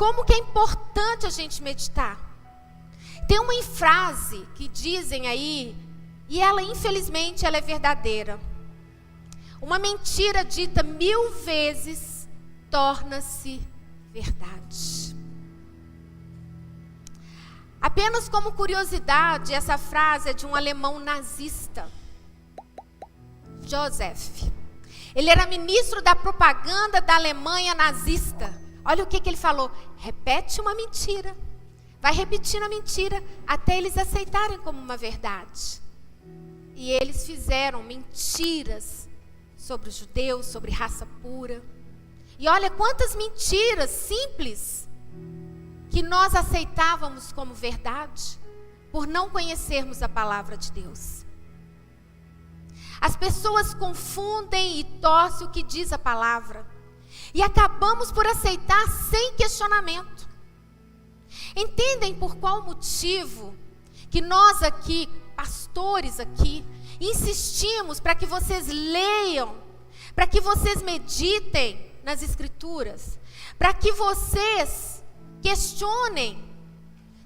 como que é importante a gente meditar. Tem uma frase que dizem aí, e ela infelizmente ela é verdadeira. Uma mentira dita 1000 vezes torna-se verdade. Apenas como curiosidade, essa frase é de um alemão nazista, Joseph. Ele era ministro da propaganda da Alemanha nazista. Olha o que ele falou: repete uma mentira, vai repetindo a mentira até eles aceitarem como uma verdade. E eles fizeram mentiras sobre os judeus, sobre raça pura. E olha quantas mentiras simples que nós aceitávamos como verdade por não conhecermos a palavra de Deus. As pessoas confundem e torcem o que diz a palavra e acabamos por aceitar sem questionamento. Entendem por qual motivo que nós aqui, pastores aqui, insistimos para que vocês leiam, para que vocês meditem nas Escrituras, para que vocês questionem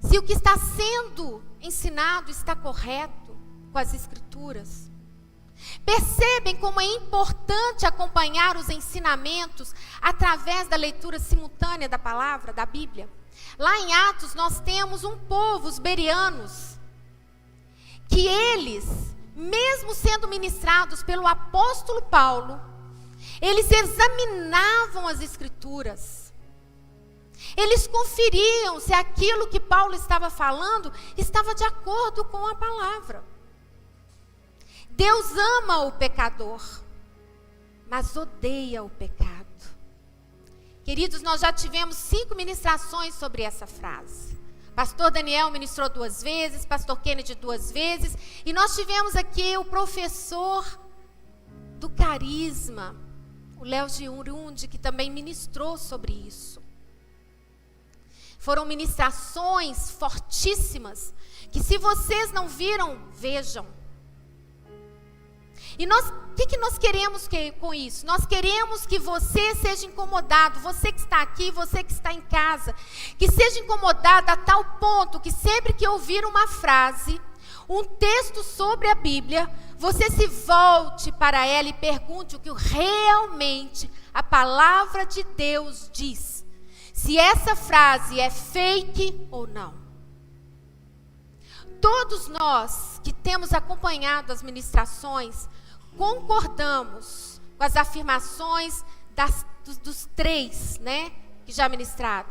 se o que está sendo ensinado está correto com as Escrituras. Percebem como é importante acompanhar os ensinamentos através da leitura simultânea da palavra, da Bíblia? Lá em Atos nós temos um povo, os bereanos, que eles, mesmo sendo ministrados pelo apóstolo Paulo, eles examinavam as Escrituras. Eles conferiam se aquilo que Paulo estava falando estava de acordo com a palavra. Deus ama o pecador, mas odeia o pecado. Queridos, nós já tivemos 5 ministrações sobre essa frase. Pastor Daniel ministrou 2 vezes, Pastor Kennedy 2 vezes, e nós tivemos aqui o professor do carisma, o Léo Giurundi, que também ministrou sobre isso. Foram ministrações fortíssimas, que se vocês não viram, vejam. E o que nós queremos com isso? Nós queremos que você seja incomodado, você que está aqui, você que está em casa, que seja incomodado a tal ponto que sempre que ouvir uma frase, um texto sobre a Bíblia, você se volte para ela e pergunte o que realmente a palavra de Deus diz. Se essa frase é fake ou não. Todos nós que temos acompanhado as ministrações, concordamos com as afirmações dos 3, né, que já ministraram.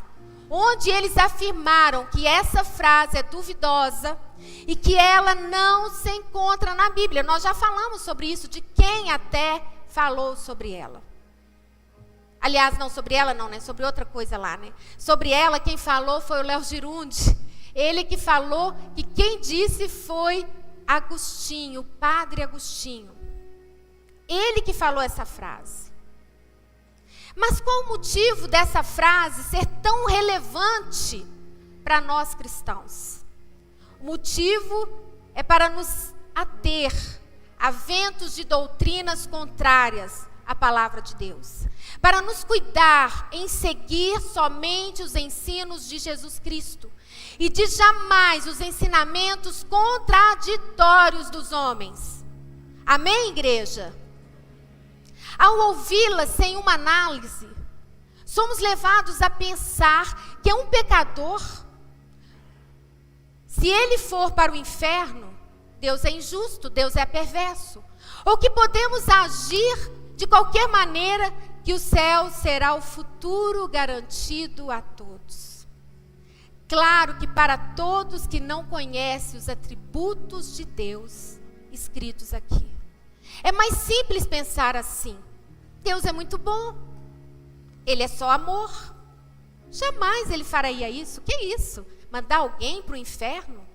Onde eles afirmaram que essa frase é duvidosa e que ela não se encontra na Bíblia. Nós já falamos sobre isso, de quem até falou sobre ela. Aliás, não sobre ela não, né? Sobre outra coisa lá, né? Sobre ela, quem falou foi o Léo Girundi. Ele que falou, que quem disse foi Agostinho, o padre Agostinho. Ele que falou essa frase. Mas qual o motivo dessa frase ser tão relevante para nós cristãos? O motivo é para nos ater a ventos de doutrinas contrárias à palavra de Deus. Para nos cuidar em seguir somente os ensinos de Jesus Cristo e de jamais os ensinamentos contraditórios dos homens. Amém, igreja? Ao ouvi-la sem uma análise, somos levados a pensar que é um pecador. Se ele for para o inferno, Deus é injusto, Deus é perverso. Ou que podemos agir de qualquer maneira, que o céu será o futuro garantido a todos. Claro que para todos que não conhecem os atributos de Deus escritos aqui. É mais simples pensar assim: Deus é muito bom, Ele é só amor. Jamais Ele faria isso. Que isso? Mandar alguém para o inferno?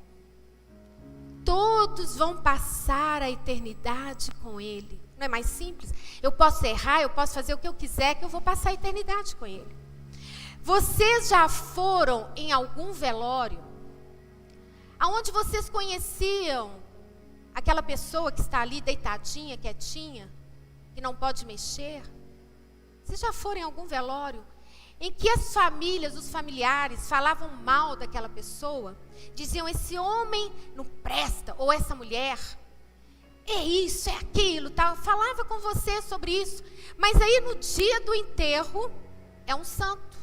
Todos vão passar a eternidade com Ele. Não é mais simples? Eu posso errar, eu posso fazer o que eu quiser, que eu vou passar a eternidade com Ele. Vocês já foram em algum velório, aonde vocês conheciam aquela pessoa que está ali deitadinha, quietinha, que não pode mexer? Vocês já foram em algum velório em que as famílias, os familiares falavam mal daquela pessoa, diziam: esse homem não presta, ou essa mulher, é isso, é aquilo, tal. Falava com você sobre isso, mas aí no dia do enterro, é um santo.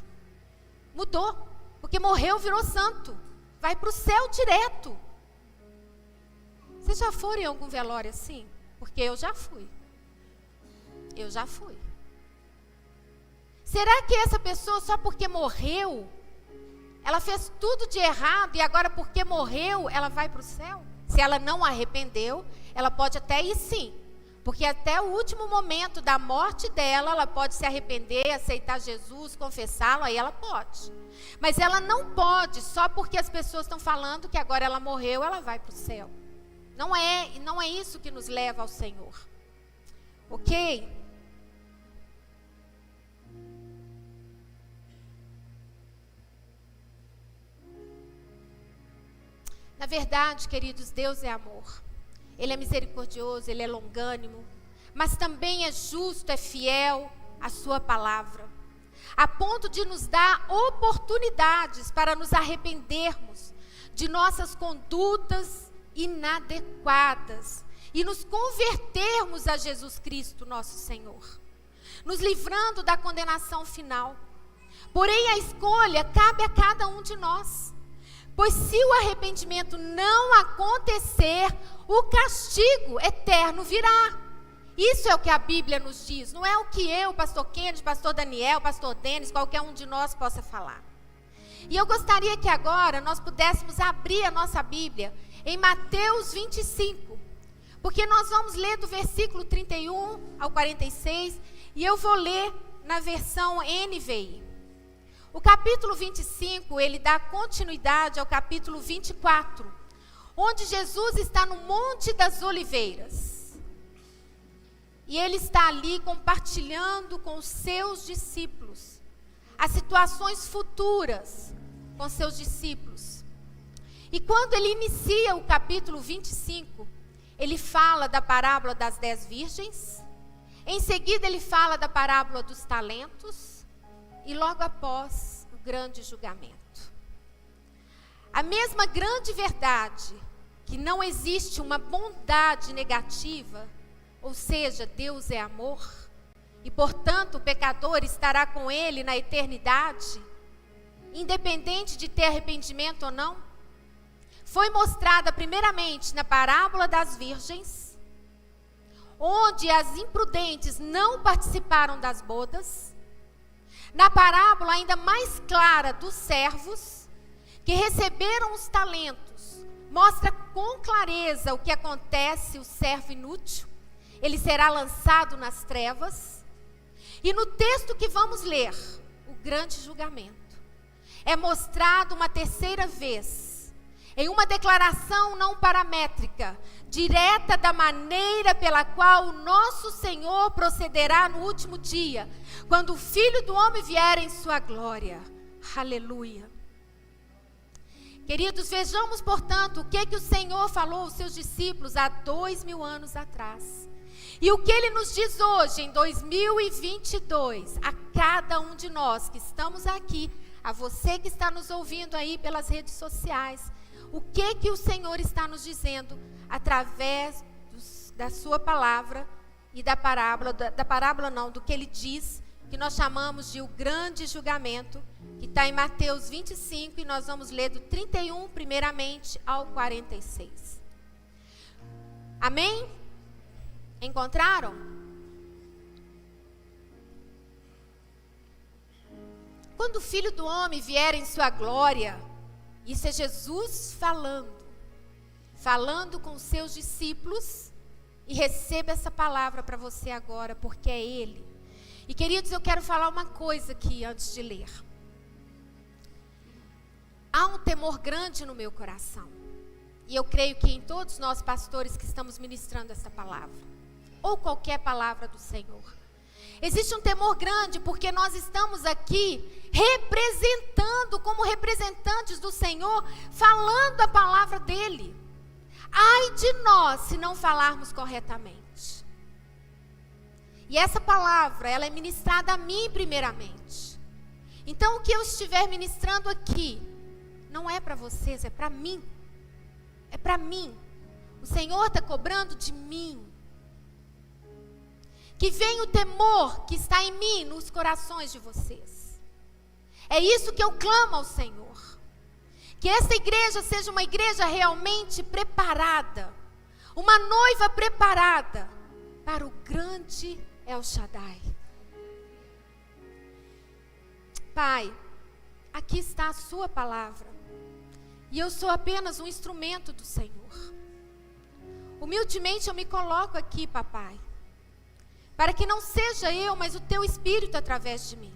Mudou, porque morreu, virou santo. Vai para o céu direto. Vocês já foram em algum velório assim? Porque eu já fui. Eu já fui. Será que essa pessoa, só porque morreu, ela fez tudo de errado e agora porque morreu, ela vai para o céu? Se ela não arrependeu, ela pode até ir sim. Porque até o último momento da morte dela, ela pode se arrepender, aceitar Jesus, confessá-lo, aí ela pode. Mas ela não pode, só porque as pessoas estão falando que agora ela morreu, ela vai para o céu. Não é isso que nos leva ao Senhor. Ok? Na verdade, queridos, Deus é amor. Ele é misericordioso, Ele é longânimo, mas também é justo, é fiel à sua palavra, a ponto de nos dar oportunidades para nos arrependermos de nossas condutas inadequadas e nos convertermos a Jesus Cristo, nosso Senhor, nos livrando da condenação final. Porém, a escolha cabe a cada um de nós. Pois se o arrependimento não acontecer, o castigo eterno virá. Isso é o que a Bíblia nos diz. Não é o que eu, pastor Kennedy, pastor Daniel, pastor Denis, qualquer um de nós possa falar. E eu gostaria que agora nós pudéssemos abrir a nossa Bíblia em Mateus 25. Porque nós vamos ler do versículo 31 ao 46. E eu vou ler na versão NVI. O capítulo 25, ele dá continuidade ao capítulo 24, onde Jesus está no Monte das Oliveiras. E ele está ali compartilhando com os seus discípulos as situações futuras com seus discípulos. E quando ele inicia o capítulo 25, ele fala da parábola das 10 virgens. Em seguida ele fala da parábola dos talentos. E logo após, o grande julgamento. A mesma grande verdade, que não existe uma bondade negativa, ou seja, Deus é amor, e portanto o pecador estará com Ele na eternidade, independente de ter arrependimento ou não, foi mostrada primeiramente na parábola das virgens, onde as imprudentes não participaram das bodas. Na parábola ainda mais clara dos servos, que receberam os talentos, mostra com clareza o que acontece o servo inútil. Ele será lançado nas trevas. E no texto que vamos ler, o grande julgamento, é mostrado uma terceira vez, em uma declaração não paramétrica, direta da maneira pela qual o nosso Senhor procederá no último dia, quando o Filho do Homem vier em sua glória. Aleluia. Queridos, vejamos, portanto, o que o Senhor falou aos seus discípulos há 2000 anos atrás. E o que Ele nos diz hoje, em 2022, a cada um de nós que estamos aqui, a você que está nos ouvindo aí pelas redes sociais, o que o Senhor está nos dizendo através da sua palavra e da parábola não, do que Ele diz, que nós chamamos de o grande julgamento, que está em Mateus 25, e nós vamos ler do 31, primeiramente, ao 46. Amém? Encontraram? Quando o Filho do Homem vier em sua glória, isso é Jesus falando com os seus discípulos, e receba essa palavra para você agora, porque é Ele. E queridos, eu quero falar uma coisa aqui antes de ler. Há um temor grande no meu coração, e eu creio que em todos nós pastores que estamos ministrando essa palavra, ou qualquer palavra do Senhor, existe um temor grande, porque nós estamos aqui representando, como representantes do Senhor, falando a palavra dEle. Ai de nós se não falarmos corretamente. E essa palavra, ela é ministrada a mim primeiramente. Então, o que eu estiver ministrando aqui, não é para vocês, é para mim. É para mim. O Senhor está cobrando de mim. Que venha o temor que está em mim, nos corações de vocês. É isso que eu clamo ao Senhor. Que essa igreja seja uma igreja realmente preparada. Uma noiva preparada para o grande El Shaddai. Pai, aqui está a sua palavra. E eu sou apenas um instrumento do Senhor. Humildemente eu me coloco aqui, papai. Para que não seja eu, mas o teu Espírito através de mim.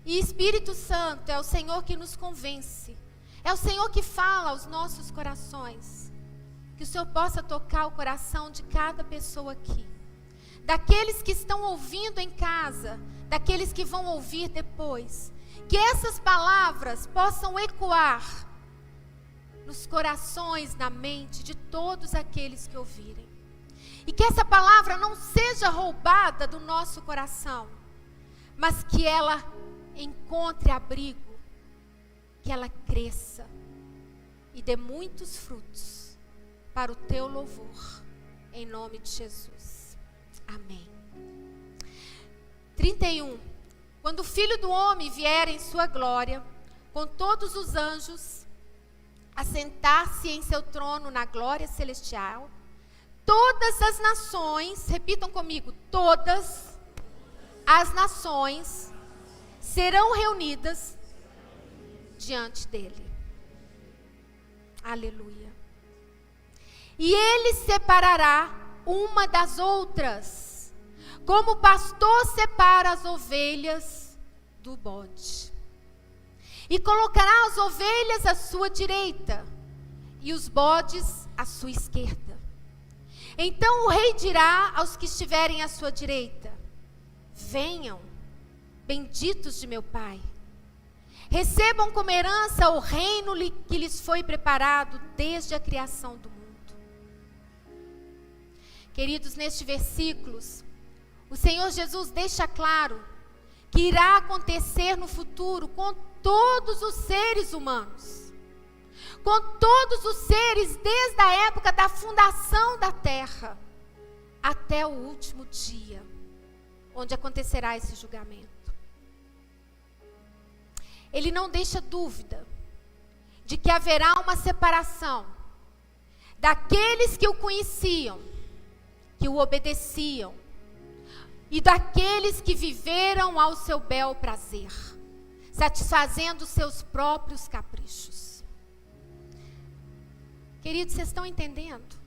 E Espírito Santo é o Senhor que nos convence. É o Senhor que fala aos nossos corações. Que o Senhor possa tocar o coração de cada pessoa aqui. Daqueles que estão ouvindo em casa, daqueles que vão ouvir depois. Que essas palavras possam ecoar nos corações, na mente de todos aqueles que ouvirem. E que essa palavra não seja roubada do nosso coração, mas que ela encontre abrigo, que ela cresça e dê muitos frutos para o teu louvor, em nome de Jesus. Amém. 31. Quando o Filho do Homem vier em sua glória, com todos os anjos, assentar-se em seu trono na glória celestial, todas as nações, repitam comigo, todas as nações serão reunidas diante dele. Aleluia. E ele separará uma das outras, como o pastor separa as ovelhas do bode. E colocará as ovelhas à sua direita e os bodes à sua esquerda. Então o rei dirá aos que estiverem à sua direita: venham, benditos de meu Pai. Recebam como herança o reino que lhes foi preparado desde a criação do mundo. Queridos, nestes versículos, o Senhor Jesus deixa claro que irá acontecer no futuro com todos os seres humanos. Com todos os seres desde a época da fundação da terra até o último dia, onde acontecerá esse julgamento. Ele não deixa dúvida de que haverá uma separação daqueles que o conheciam, que o obedeciam, e daqueles que viveram ao seu bel prazer, satisfazendo seus próprios caprichos. Queridos, vocês estão entendendo?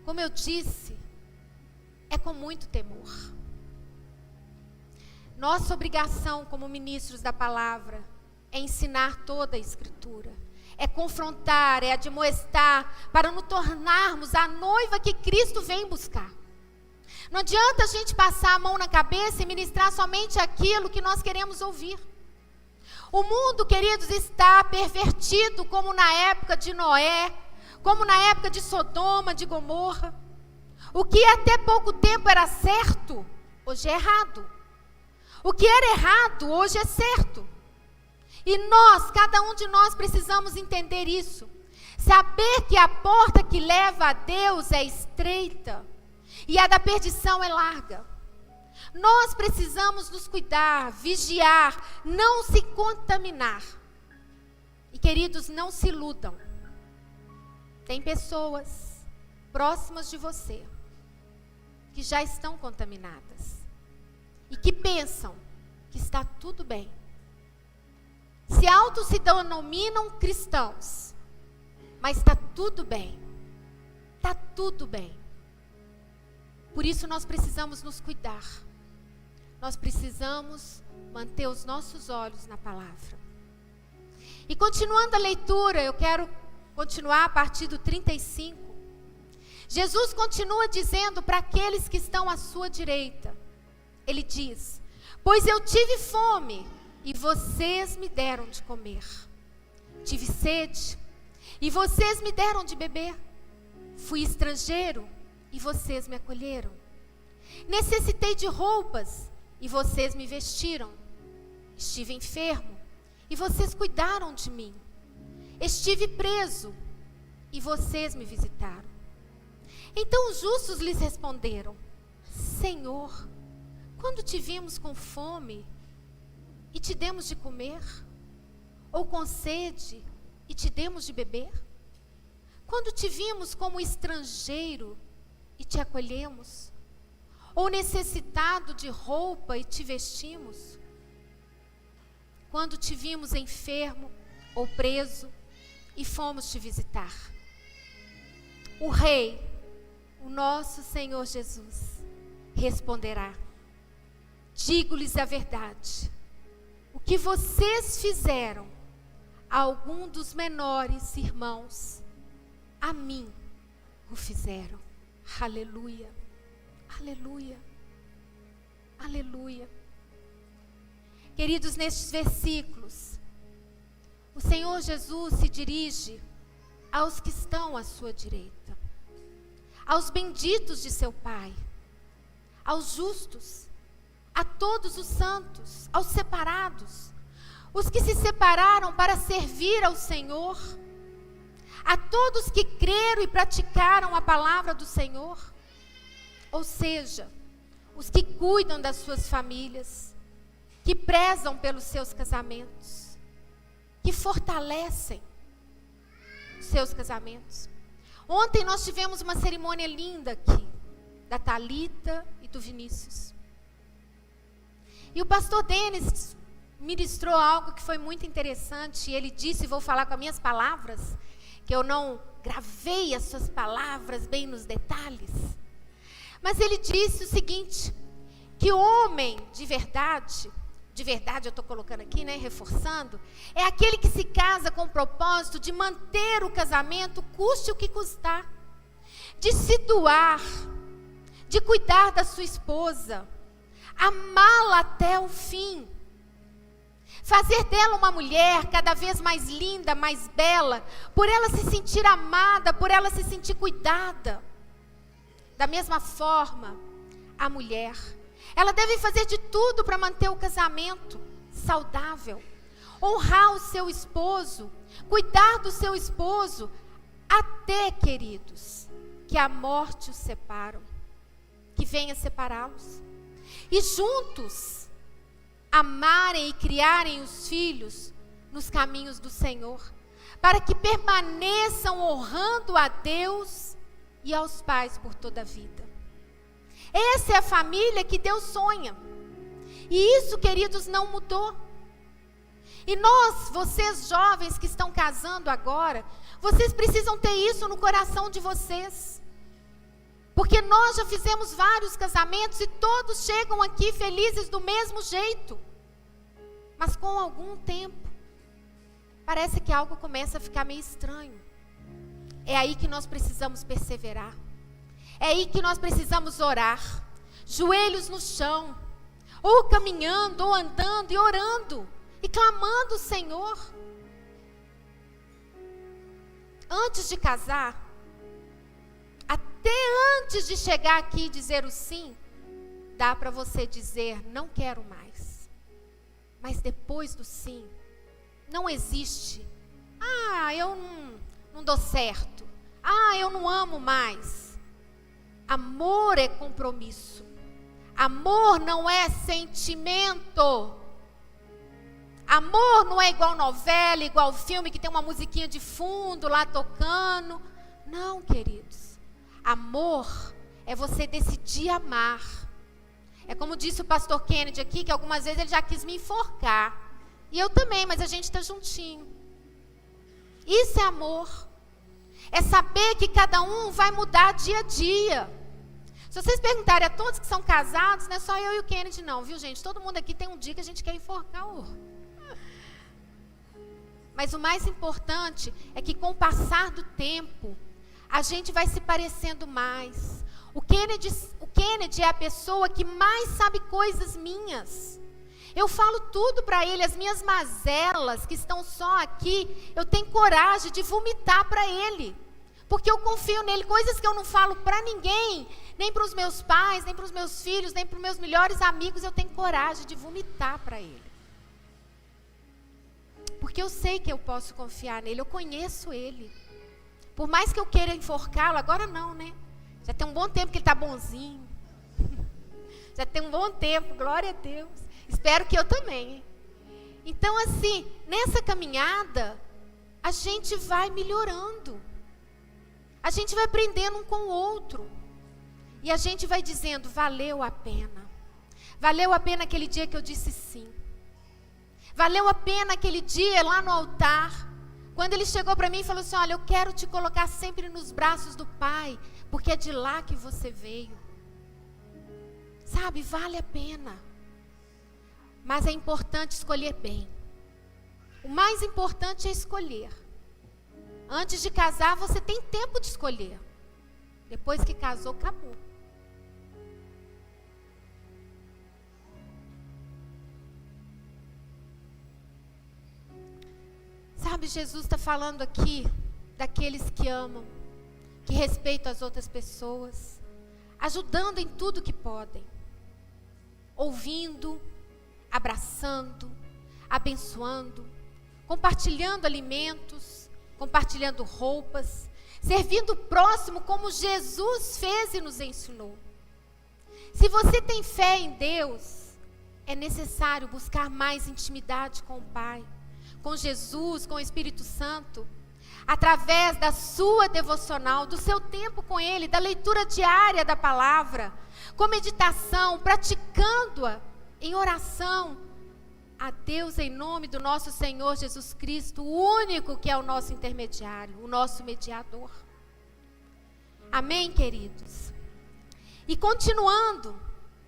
Como eu disse, é com muito temor. Nossa obrigação como ministros da palavra é ensinar toda a Escritura, é confrontar, é admoestar, para nos tornarmos a noiva que Cristo vem buscar. Não adianta a gente passar a mão na cabeça e ministrar somente aquilo que nós queremos ouvir. O mundo, queridos, está pervertido como na época de Noé, como na época de Sodoma, de Gomorra. O que até pouco tempo era certo, hoje é errado. O que era errado, hoje é certo. E nós, cada um de nós, precisamos entender isso. Saber que a porta que leva a Deus é estreita e a da perdição é larga. Nós precisamos nos cuidar, vigiar, não se contaminar. E queridos, não se iludam. Tem pessoas próximas de você que já estão contaminadas e que pensam que está tudo bem. Se se denominam cristãos, mas está tudo bem. Está tudo bem. Por isso nós precisamos nos cuidar. Nós precisamos manter os nossos olhos na palavra. E continuando a leitura, eu quero continuar a partir do 35. Jesus continua dizendo para aqueles que estão à sua direita. Ele diz: pois eu tive fome e vocês me deram de comer. Tive sede e vocês me deram de beber. Fui estrangeiro e vocês me acolheram. Necessitei de roupas e vocês me vestiram. Estive enfermo e vocês cuidaram de mim. Estive preso e vocês me visitaram. Então os justos lhes responderam: Senhor, quando te vimos com fome e te demos de comer? Ou com sede e te demos de beber? Quando te vimos como estrangeiro e te acolhemos? Ou necessitado de roupa e te vestimos? Quando te vimos enfermo ou preso e fomos te visitar? O Rei, o nosso Senhor Jesus, responderá: digo-lhes a verdade, o que vocês fizeram a algum dos menores irmãos, a mim o fizeram. Aleluia, aleluia, aleluia. Queridos, nestes versículos, o Senhor Jesus se dirige aos que estão à sua direita, aos benditos de seu Pai, aos justos, a todos os santos, aos separados, os que se separaram para servir ao Senhor, a todos que creram e praticaram a palavra do Senhor, ou seja, os que cuidam das suas famílias, que prezam pelos seus casamentos, que fortalecem os seus casamentos. Ontem nós tivemos uma cerimônia linda aqui, da Thalita e do Vinícius. E o pastor Denis ministrou algo que foi muito interessante. E ele disse, e vou falar com as minhas palavras, que eu não gravei as suas palavras bem nos detalhes. Mas ele disse o seguinte, que o homem de verdade eu estou colocando aqui, né, reforçando, é aquele que se casa com o propósito de manter o casamento, custe o que custar, de se doar, de cuidar da sua esposa, amá-la até o fim, fazer dela uma mulher cada vez mais linda, mais bela, por ela se sentir amada, por ela se sentir cuidada. Da mesma forma, a mulher, ela deve fazer de tudo para manter o casamento saudável, honrar o seu esposo, cuidar do seu esposo, até, queridos, que a morte os separam, que venha separá-los. E juntos, amarem e criarem os filhos nos caminhos do Senhor, para que permaneçam honrando a Deus e aos pais por toda a vida. Essa é a família que Deus sonha. E isso, queridos, não mudou. E nós, vocês jovens que estão casando agora, vocês precisam ter isso no coração de vocês. Porque nós já fizemos vários casamentos e todos chegam aqui felizes do mesmo jeito. Mas com algum tempo, parece que algo começa a ficar meio estranho. É aí que nós precisamos perseverar. É aí que nós precisamos orar, joelhos no chão, ou caminhando, ou andando e orando, e clamando o Senhor. Antes de casar, até antes de chegar aqui e dizer o sim, dá para você dizer, não quero mais. Mas depois do sim, não existe, eu não dou certo, eu não amo mais. Amor é compromisso. Amor não é sentimento. Amor não é igual novela, igual filme que tem uma musiquinha de fundo lá tocando. Não, queridos. Amor é você decidir amar. É como disse o pastor Kennedy aqui, que algumas vezes ele já quis me enforcar. E eu também, mas a gente está juntinho. Isso é amor. É saber que cada um vai mudar dia a dia. Se vocês perguntarem a todos que são casados, não é só eu e o Kennedy não, viu, gente? Todo mundo aqui tem um dia que a gente quer enforcar o outro. Mas o mais importante é que com o passar do tempo, a gente vai se parecendo mais. O Kennedy é a pessoa que mais sabe coisas minhas. Eu falo tudo para ele, as minhas mazelas que estão só aqui, eu tenho coragem de vomitar para ele. Porque eu confio nele. Coisas que eu não falo para ninguém, nem para os meus pais, nem para os meus filhos, nem para os meus melhores amigos, eu tenho coragem de vomitar para ele. Porque eu sei que eu posso confiar nele, eu conheço ele. Por mais que eu queira enforcá-lo, agora não, né? Já tem um bom tempo que ele está bonzinho. Já tem um bom tempo, glória a Deus. Espero que eu também, hein? Então, assim, nessa caminhada, a gente vai melhorando. A gente vai aprendendo um com o outro. E a gente vai dizendo, valeu a pena. Valeu a pena aquele dia que eu disse sim. Valeu a pena aquele dia lá no altar, quando ele chegou para mim e falou assim, olha, eu quero te colocar sempre nos braços do Pai, porque é de lá que você veio. Sabe, vale a pena. Mas é importante escolher bem. O mais importante é escolher. Antes de casar, você tem tempo de escolher. Depois que casou, acabou. Sabe, Jesus está falando aqui daqueles que amam, que respeitam as outras pessoas, ajudando em tudo que podem, ouvindo, abraçando, abençoando, compartilhando alimentos, compartilhando roupas, servindo o próximo como Jesus fez e nos ensinou. Se você tem fé em Deus, é necessário buscar mais intimidade com o Pai, com Jesus, com o Espírito Santo, através da sua devocional, do seu tempo com Ele, da leitura diária da palavra, com meditação, praticando-a em oração a Deus em nome do nosso Senhor Jesus Cristo, o único que é o nosso intermediário, o nosso mediador. Amém, queridos? E continuando,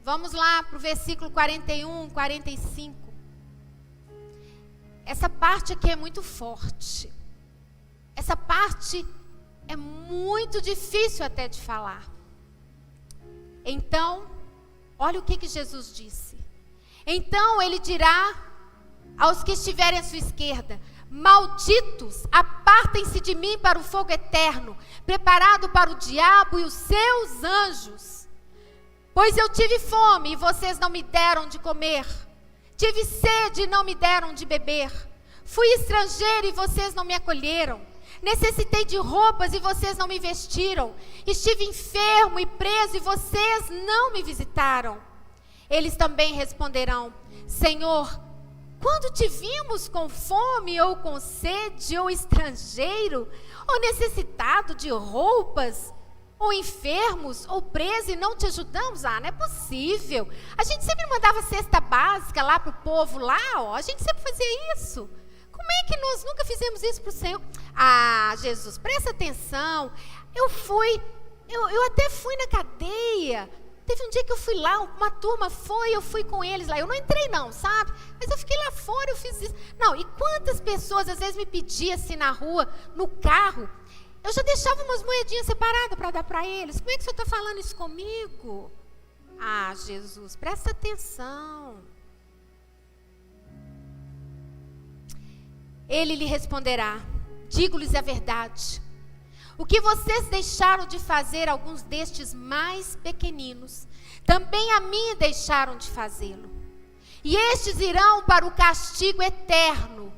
vamos lá para o versículo 41, 45. Essa parte aqui é muito forte. Essa parte é muito difícil até de falar. Então, olha o que Jesus disse. Então ele dirá aos que estiverem à sua esquerda, malditos, apartem-se de mim para o fogo eterno, preparado para o diabo e os seus anjos. Pois eu tive fome e vocês não me deram de comer. Tive sede e não me deram de beber. Fui estrangeiro e vocês não me acolheram. Necessitei de roupas e vocês não me vestiram. Estive enfermo e preso e vocês não me visitaram. Eles também responderão, Senhor, quando te vimos com fome ou com sede ou estrangeiro ou necessitado de roupas ou enfermos, ou presos e não te ajudamos? Ah, não é possível. A gente sempre mandava cesta básica lá para o povo, lá, ó. A gente sempre fazia isso. Como é que nós nunca fizemos isso para o Senhor? Ah, Jesus, presta atenção. Eu até fui na cadeia. Teve um dia que eu fui lá, uma turma foi, eu fui com eles lá. Eu não entrei não, sabe? Mas eu fiquei lá fora, eu fiz isso. Não, e quantas pessoas às vezes me pediam assim na rua, no carro, eu já deixava umas moedinhas separadas para dar para eles. Como é que o senhor está falando isso comigo? Ah, Jesus, presta atenção. Ele lhe responderá, digo-lhes a verdade. O que vocês deixaram de fazer alguns destes mais pequeninos, também a mim deixaram de fazê-lo. E estes irão para o castigo eterno,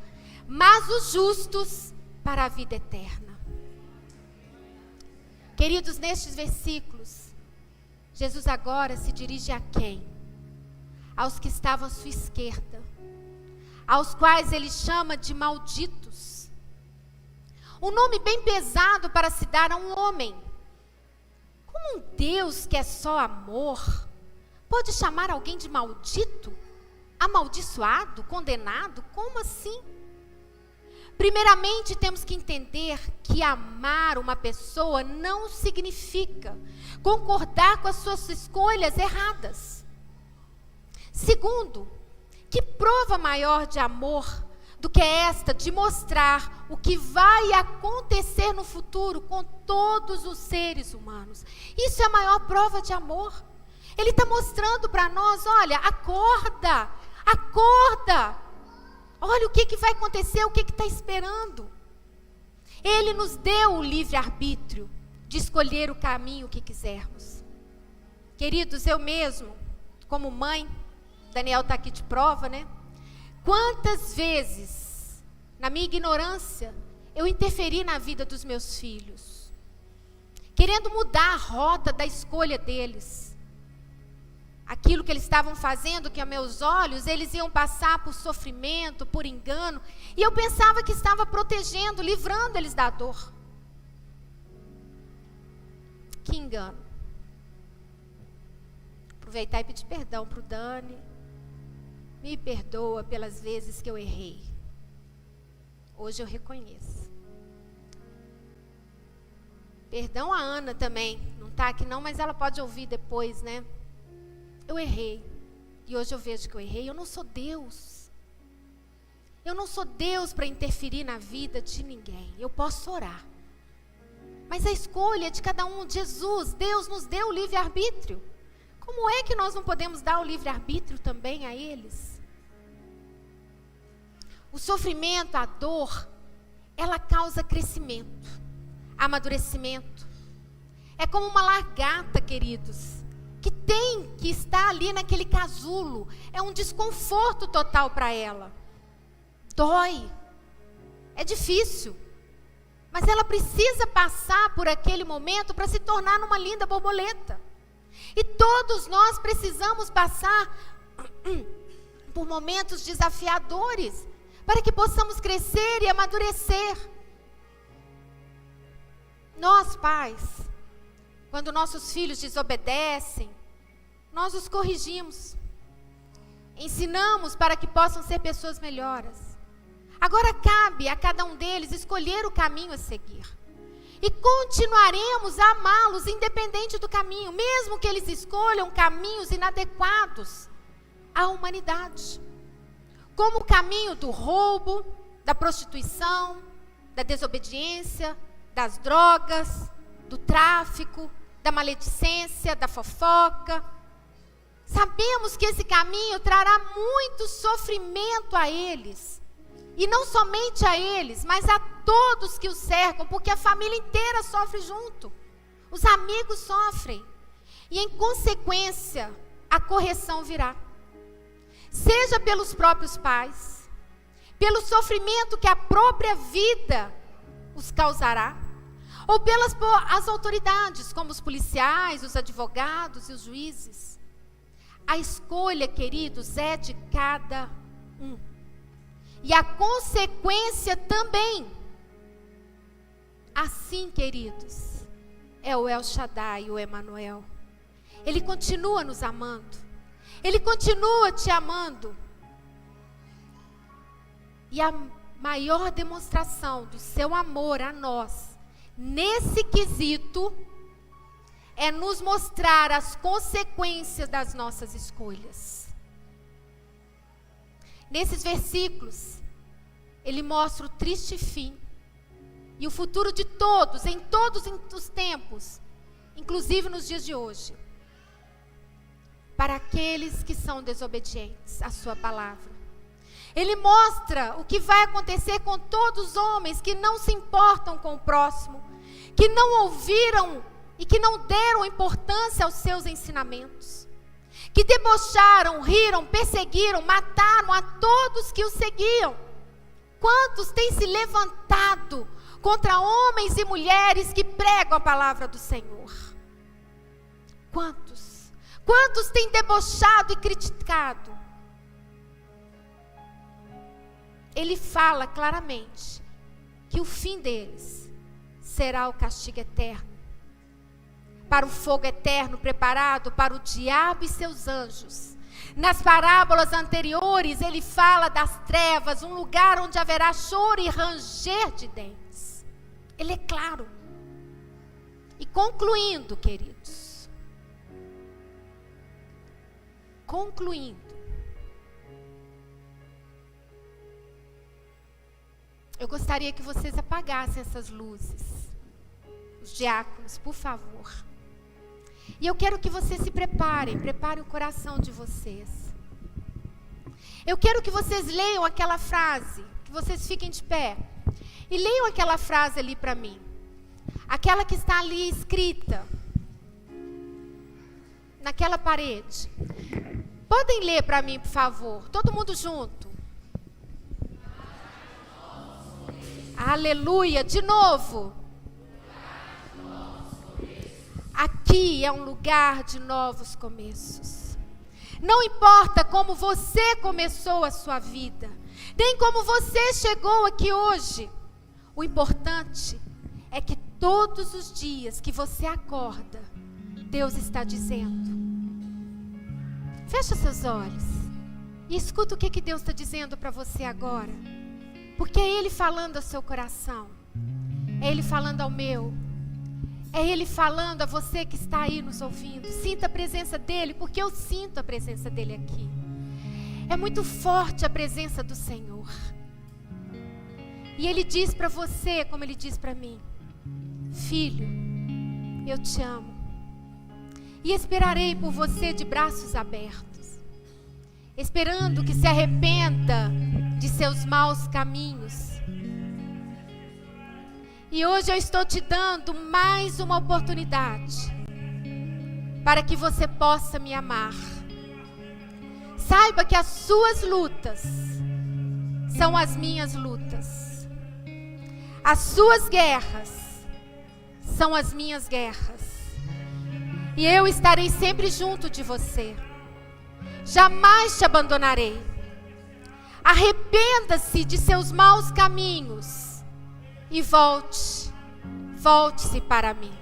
mas os justos para a vida eterna. Queridos, nestes versículos, Jesus agora se dirige a quem? Aos que estavam à sua esquerda, aos quais ele chama de malditos. Um nome bem pesado para se dar a um homem. Como um Deus que é só amor pode chamar alguém de maldito? Amaldiçoado? Condenado? Como assim? Primeiramente, temos que entender que amar uma pessoa não significa concordar com as suas escolhas erradas. Segundo, que prova maior de amor do que esta de mostrar o que vai acontecer no futuro com todos os seres humanos? Isso é a maior prova de amor. Ele está mostrando para nós, olha, acorda, acorda. Olha o que vai acontecer, o que está esperando. Ele nos deu o livre-arbítrio de escolher o caminho que quisermos. Queridos, eu mesmo, como mãe, Daniel está aqui de prova, né? Quantas vezes, na minha ignorância, eu interferi na vida dos meus filhos, querendo mudar a rota da escolha deles. Aquilo que eles estavam fazendo, que a meus olhos, eles iam passar por sofrimento, por engano, e eu pensava que estava protegendo, livrando eles da dor. Que engano. Aproveitar e pedir perdão para o Dani. Me perdoa pelas vezes que eu errei. Hoje eu reconheço. Perdão a Ana também. Não está aqui não, mas ela pode ouvir depois, né? Eu errei. E hoje eu vejo que eu errei. Eu não sou Deus. Eu não sou Deus para interferir na vida de ninguém. Eu posso orar. Mas a escolha é de cada um. Jesus, Deus nos deu o livre-arbítrio. Como é que nós não podemos dar o livre-arbítrio também a eles? O sofrimento, a dor, ela causa crescimento, amadurecimento. É como uma lagarta, queridos, que tem que estar ali naquele casulo. É um desconforto total para ela. Dói. É difícil. Mas ela precisa passar por aquele momento para se tornar uma linda borboleta. E todos nós precisamos passar por momentos desafiadores para que possamos crescer e amadurecer. Nós, pais, quando nossos filhos desobedecem, nós os corrigimos. Ensinamos para que possam ser pessoas melhores. Agora cabe a cada um deles escolher o caminho a seguir. E continuaremos a amá-los independente do caminho, mesmo que eles escolham caminhos inadequados à humanidade. Como o caminho do roubo, da prostituição, da desobediência, das drogas, do tráfico, da maledicência, da fofoca. Sabemos que esse caminho trará muito sofrimento a eles. E não somente a eles, mas a todos que os cercam, porque a família inteira sofre junto. Os amigos sofrem. E em consequência, a correção virá. Seja pelos próprios pais, pelo sofrimento que a própria vida os causará, ou pelas as autoridades, como os policiais, os advogados e os juízes. A escolha, queridos, é de cada um. E a consequência também. Assim, queridos, é o El Shaddai, o Emanuel. Ele continua nos amando. Ele continua te amando. E a maior demonstração do seu amor a nós, nesse quesito, é nos mostrar as consequências das nossas escolhas. Nesses versículos, ele mostra o triste fim e o futuro de todos, em todos os tempos, inclusive nos dias de hoje, para aqueles que são desobedientes à sua palavra. Ele mostra o que vai acontecer com todos os homens que não se importam com o próximo, que não ouviram e que não deram importância aos seus ensinamentos, que debocharam, riram, perseguiram, mataram a todos que o seguiam. Quantos têm se levantado contra homens e mulheres que pregam a palavra do Senhor? Quantos? Quantos têm debochado e criticado? Ele fala claramente que o fim deles será o castigo eterno, para o fogo eterno preparado para o diabo e seus anjos. Nas parábolas anteriores, ele fala das trevas, um lugar onde haverá choro e ranger de dentes. Ele é claro. E concluindo, queridos, eu gostaria que vocês apagassem essas luzes. Os diáconos, por favor. E eu quero que vocês se preparem o coração de vocês. Eu quero que vocês leiam aquela frase, que vocês fiquem de pé. E leiam aquela frase ali para mim. Aquela que está ali escrita naquela parede. Podem ler para mim, por favor? Todo mundo junto. Aleluia. De novo. Aqui é um lugar de novos começos. Não importa como você começou a sua vida, nem como você chegou aqui hoje. O importante é que todos os dias que você acorda, Deus está dizendo. Fecha seus olhos e escuta o que Deus está dizendo para você agora. Porque é Ele falando ao seu coração. É Ele falando ao meu. É Ele falando a você que está aí nos ouvindo. Sinta a presença dEle, porque eu sinto a presença dEle aqui. É muito forte a presença do Senhor. E Ele diz para você, como Ele diz para mim: filho, eu te amo. E esperarei por você de braços abertos. Esperando que se arrependa de seus maus caminhos. E hoje eu estou te dando mais uma oportunidade para que você possa me amar. Saiba que as suas lutas são as minhas lutas. As suas guerras são as minhas guerras. E eu estarei sempre junto de você. Jamais te abandonarei. Arrependa-se de seus maus caminhos e volte-se para mim.